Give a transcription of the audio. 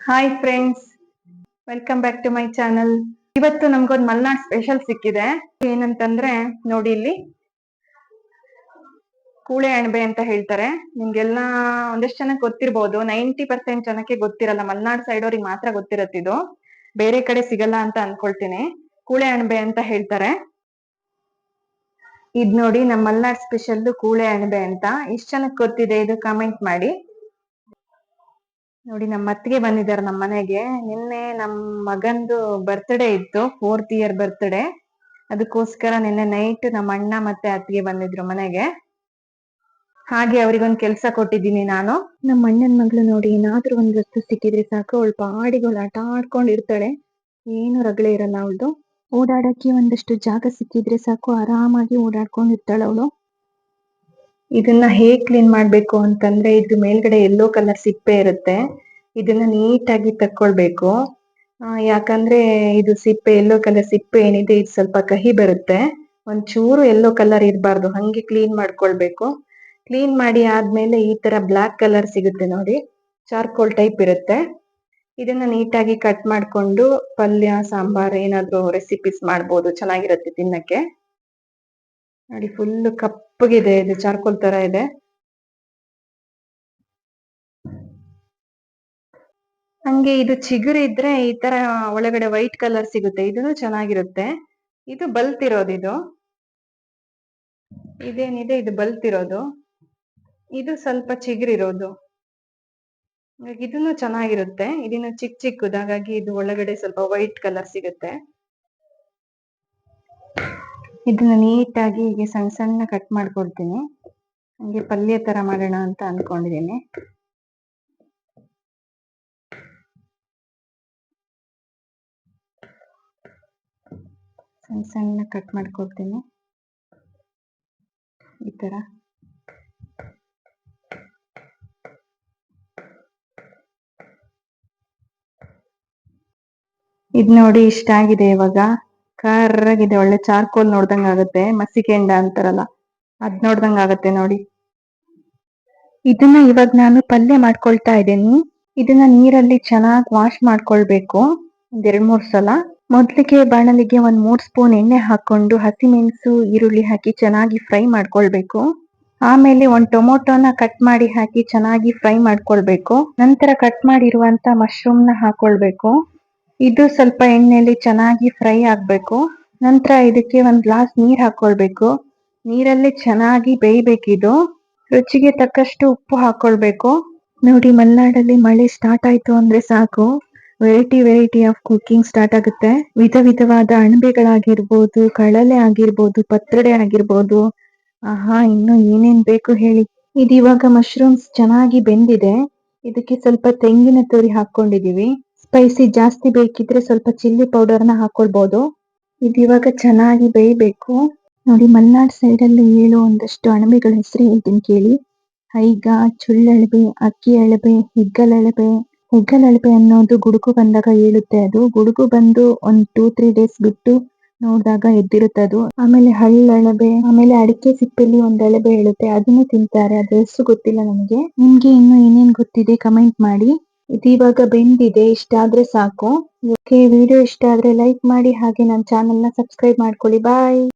Hi friends, welcome back to my channel. ಇವತ್ತು ನಮ್ಗೊಂದು Malnad special ಸಿಕ್ಕಿದೆ. ಏನಂತಂದ್ರೆ ನೋಡಿ, ಇಲ್ಲಿ ಕೂಳೆ ಅಣಬೆ ಅಂತ ಹೇಳ್ತಾರೆ. ನಿಮ್ಗೆಲ್ಲಾ ಒಂದಷ್ಟು ಜನಕ್ಕೆ ಗೊತ್ತಿರ್ಬೋದು, 90% ಜನಕ್ಕೆ ಗೊತ್ತಿರಲ್ಲ. ಮಲ್ನಾಡ್ ಸೈಡ್ ಅವ್ರಿಗೆ ಮಾತ್ರ ಗೊತ್ತಿರತ್ತಿದು, ಬೇರೆ ಕಡೆ ಸಿಗಲ್ಲ ಅಂತ ಅನ್ಕೊಳ್ತೀನಿ. ಕೂಳೆ ಅಣಬೆ ಅಂತ ಹೇಳ್ತಾರೆ. ಇದ್ ನೋಡಿ, ನಮ್ಮ ಮಲ್ನಾಡ್ ಸ್ಪೆಷಲ್ ಕೂಳೆ ಅಣಬೆ ಅಂತ. ಇಷ್ಟ ಜನಕ್ಕೆ ಗೊತ್ತಿದೆ ಇದು ಕಾಮೆಂಟ್ ಮಾಡಿ. ನೋಡಿ, ನಮ್ಮ ಅತ್ತಿಗೆ ಬಂದಿದ್ದಾರೆ ನಮ್ಮ ಮನೆಗೆ. ನಿನ್ನೆ ನಮ್ಮ ಮಗಂದು ಬರ್ತ್ಡೇ ಇತ್ತು, 4th year ಬರ್ತ್ಡೇ. ಅದಕ್ಕೋಸ್ಕರ ನಿನ್ನೆ ನೈಟ್ ನಮ್ಮ ಅಣ್ಣ ಮತ್ತೆ ಅತ್ತಿಗೆ ಬಂದಿದ್ರು ಮನೆಗೆ. ಹಾಗೆ ಅವ್ರಿಗೊಂದು ಕೆಲ್ಸ ಕೊಟ್ಟಿದ್ದೀನಿ ನಾನು. ನಮ್ಮ ಅಣ್ಣನ ಮಗಳು ನೋಡಿ, ಏನಾದ್ರೂ ಒಂದ್ ವಸ್ತು ಸಿಕ್ಕಿದ್ರೆ ಸಾಕು, ಅವಳು ಪಾಡಿಗಳು ಆಟ ಆಡ್ಕೊಂಡಿರ್ತಾಳೆ. ಏನು ರಗಳೆ ಇರಲ್ಲ ಅವಳ್ದು. ಓಡಾಡಕ್ಕೆ ಒಂದಷ್ಟು ಜಾಗ ಸಿಕ್ಕಿದ್ರೆ ಸಾಕು, ಆರಾಮಾಗಿ ಓಡಾಡ್ಕೊಂಡಿರ್ತಾಳೆ ಅವಳು. ಇದನ್ನ ಹೇಗ್ ಕ್ಲೀನ್ ಮಾಡ್ಬೇಕು ಅಂತಂದ್ರೆ, ಇದು ಮೇಲ್ಗಡೆ ಯೆಲ್ಲೋ ಕಲರ್ ಸಿಪ್ಪೆ ಇರುತ್ತೆ. ಇದನ್ನ ನೀಟಾಗಿ ತಕ್ಕೊಳ್ಬೇಕು. ಯಾಕಂದ್ರೆ ಇದು ಸಿಪ್ಪೆ, ಯೆಲ್ಲೋ ಕಲರ್ ಸಿಪ್ಪೆ ಏನಿದೆ, ಇದು ಸ್ವಲ್ಪ ಕಹಿ ಬರುತ್ತೆ. ಒಂಚೂರು ಯೆಲ್ಲೋ ಕಲರ್ ಇರಬಾರ್ದು, ಹಂಗೆ ಕ್ಲೀನ್ ಮಾಡ್ಕೊಳ್ಬೇಕು. ಕ್ಲೀನ್ ಮಾಡಿ ಆದ್ಮೇಲೆ ಈ ತರ ಬ್ಲಾಕ್ ಕಲರ್ ಸಿಗುತ್ತೆ ನೋಡಿ, ಚಾರ್ಕೋಲ್ ಟೈಪ್ ಇರುತ್ತೆ. ಇದನ್ನ ನೀಟಾಗಿ ಕಟ್ ಮಾಡ್ಕೊಂಡು ಪಲ್ಯ, ಸಾಂಬಾರ್ ಏನಾದ್ರು ರೆಸಿಪೀಸ್ ಮಾಡ್ಬೋದು, ಚೆನ್ನಾಗಿರುತ್ತೆ ತಿನ್ನಕ್ಕೆ. ನೋಡಿ, ಫುಲ್ ಕಪ್ಪಗಿದೆ, ಇದು ಚಾರ್ಕೋಲ್ ತರ ಇದೆ. ಹಂಗೆ ಇದು ಚಿಗುರು ಇದ್ರೆ ಈ ತರ ಒಳಗಡೆ ವೈಟ್ ಕಲರ್ ಸಿಗುತ್ತೆ, ಇದನ್ನು ಚೆನ್ನಾಗಿರುತ್ತೆ. ಇದು ಬಲ್ತಿರೋದು, ಇದೇನಿದೆ ಇದು ಬಲ್ತಿರೋದು. ಇದು ಸ್ವಲ್ಪ ಚಿಗುರಿರೋದು, ಇದನ್ನು ಚೆನ್ನಾಗಿರುತ್ತೆ. ಇದನ್ನು ಚಿಕ್ಕದು, ಹಾಗಾಗಿ ಇದು ಒಳಗಡೆ ಸ್ವಲ್ಪ ವೈಟ್ ಕಲರ್ ಸಿಗುತ್ತೆ. ಇದನ್ನ ನೀಟಾಗಿ ಹೀಗೆ ಸಣ್ಣ ಸಣ್ಣ ಕಟ್ ಮಾಡ್ಕೊಳ್ತೀನಿ. ಹಂಗೆ ಪಲ್ಯ ತರ ಮಾಡೋಣ ಅಂತ ಅನ್ಕೊಂಡಿದೀನಿ. ಸಣ್ಣ ಸಣ್ಣ ಕಟ್ ಮಾಡ್ಕೊಳ್ತೀನಿ ಈ ತರ. ಇದ್ ನೋಡಿ, ಇಷ್ಟ ಆಗಿದೆ. ಇವಾಗ ಕರ್ರಾಗಿದೆ, ಒಳ್ಳೆ ಚಾರ್ಕೋಲ್ ನೋಡ್ದಂಗ ಆಗುತ್ತೆ. ಮಸಿಕೆಂಡ ಅಂತಾರಲ್ಲ, ಅದ್ ನೋಡ್ದಂಗ ಆಗತ್ತೆ ನೋಡಿ. ಇದನ್ನ ಇವಾಗ ನಾನು ಪಲ್ಯ ಮಾಡ್ಕೊಳ್ತಾ ಇದ್ದೀನಿ. ಇದನ್ನ ನೀರಲ್ಲಿ ಚೆನ್ನಾಗಿ ವಾಶ್ ಮಾಡ್ಕೊಳ್ಬೇಕು, 2-3 ಸಲ. ಮೊದ್ಲಿಗೆ ಬಾಣಲಿಗೆ 3 ಸ್ಪೂನ್ ಎಣ್ಣೆ ಹಾಕೊಂಡು ಹಸಿಮೆಣಸು, ಈರುಳ್ಳಿ ಹಾಕಿ ಚೆನ್ನಾಗಿ ಫ್ರೈ ಮಾಡ್ಕೊಳ್ಬೇಕು. ಆಮೇಲೆ 1 ಟೊಮೊಟೊನ ಕಟ್ ಮಾಡಿ ಹಾಕಿ ಚೆನ್ನಾಗಿ ಫ್ರೈ ಮಾಡ್ಕೊಳ್ಬೇಕು. ನಂತರ ಕಟ್ ಮಾಡಿರುವಂತ ಮಶ್ರೂಮ್ ನ ಹಾಕೊಳ್ಬೇಕು. ಇದು ಸ್ವಲ್ಪ ಎಣ್ಣೆಯಲ್ಲಿ ಚೆನ್ನಾಗಿ ಫ್ರೈ ಆಗ್ಬೇಕು. ನಂತರ ಇದಕ್ಕೆ 1 ಗ್ಲಾಸ್ ನೀರ್ ಹಾಕೊಳ್ಬೇಕು. ನೀರಲ್ಲಿ ಚೆನ್ನಾಗಿ ಬೇಯ್ಬೇಕಿದು. ರುಚಿಗೆ ತಕ್ಕಷ್ಟು ಉಪ್ಪು ಹಾಕೊಳ್ಬೇಕು. ನೋಡಿ, ಮಲೆನಾಡಲ್ಲಿ ಮಳೆ ಸ್ಟಾರ್ಟ್ ಆಯ್ತು ಅಂದ್ರೆ ಸಾಕು, ವೆರೈಟಿ ಆಫ್ ಕುಕಿಂಗ್ ಸ್ಟಾರ್ಟ್ ಆಗುತ್ತೆ. ವಿಧವಾದ ಅಣಬೆಗಳಾಗಿರ್ಬೋದು, ಕಳಲೆ ಆಗಿರ್ಬೋದು, ಪತ್ರೊಡೆ ಆಗಿರ್ಬೋದು, ಇನ್ನು ಏನೇನ್ ಬೇಕು ಹೇಳಿ. ಇದು ಇವಾಗ ಮಶ್ರೂಮ್ಸ್ ಚೆನ್ನಾಗಿ ಬೆಂದಿದೆ. ಇದಕ್ಕೆ ಸ್ವಲ್ಪ ತೆಂಗಿನ ತುರಿ ಹಾಕೊಂಡಿದೀವಿ. ಸ್ಪೈಸಿ ಜಾಸ್ತಿ ಬೇಕಿದ್ರೆ ಸ್ವಲ್ಪ ಚಿಲ್ಲಿ ಪೌಡರ್ನ ಹಾಕೊಳ್ಬಹುದು. ಇದು ಇವಾಗ ಚೆನ್ನಾಗಿ ಬೇಯಬೇಕು. ನೋಡಿ, ಮಲ್ನಾಡ್ ಸೈಡ್ ಅಲ್ಲಿ ಹೇಳೋ ಒಂದಷ್ಟು ಅಣಬೆಗಳ ಹೆಸರು ಹೇಳ್ತೀನಿ ಕೇಳಿ. ಹೈಗ, ಚುಳ್ಳಳಬೆ, ಅಕ್ಕಿ ಅಳಬೆ, ಹಿಗ್ಗಲಳಬೆ. ಹಿಗ್ಗಲಳಬೆ ಅನ್ನೋದು ಗುಡುಗು ಬಂದಾಗ ಹೇಳುತ್ತೆ. ಅದು ಗುಡುಗು ಬಂದು 1-2-3 ಡೇಸ್ ಬಿಟ್ಟು ನೋಡಿದಾಗ ಎದ್ದಿರುತ್ತೆ ಅದು. ಆಮೇಲೆ ಹಳ್ಳಳಬೆ, ಆಮೇಲೆ ಅಡಿಕೆ ಸಿಪ್ಪೆಲಿ 1 ಅಳಬೆ ಹೇಳುತ್ತೆ, ಅದನ್ನು ತಿಂತಾರೆ. ಅದ್ರ ಹೆಸರು ಗೊತ್ತಿಲ್ಲ ನನಗೆ. ನಿಮ್ಗೆ ಇನ್ನು ಏನೇನ್ ಗೊತ್ತಿದೆ ಕಮೆಂಟ್ ಮಾಡಿ. ಇದು ಇವಾಗ ಬೆಂದಿದೆ, ಇಷ್ಟ ಆದ್ರೆ ಸಾಕು. ವಿಡಿಯೋ ಇಷ್ಟ ಆದ್ರೆ ಲೈಕ್ ಮಾಡಿ, ಹಾಗೆ ನನ್ನ ಚಾನೆಲ್ ನ ಸಬ್ಸ್ಕ್ರೈಬ್ ಮಾಡ್ಕೊಳ್ಳಿ. ಬಾಯ್.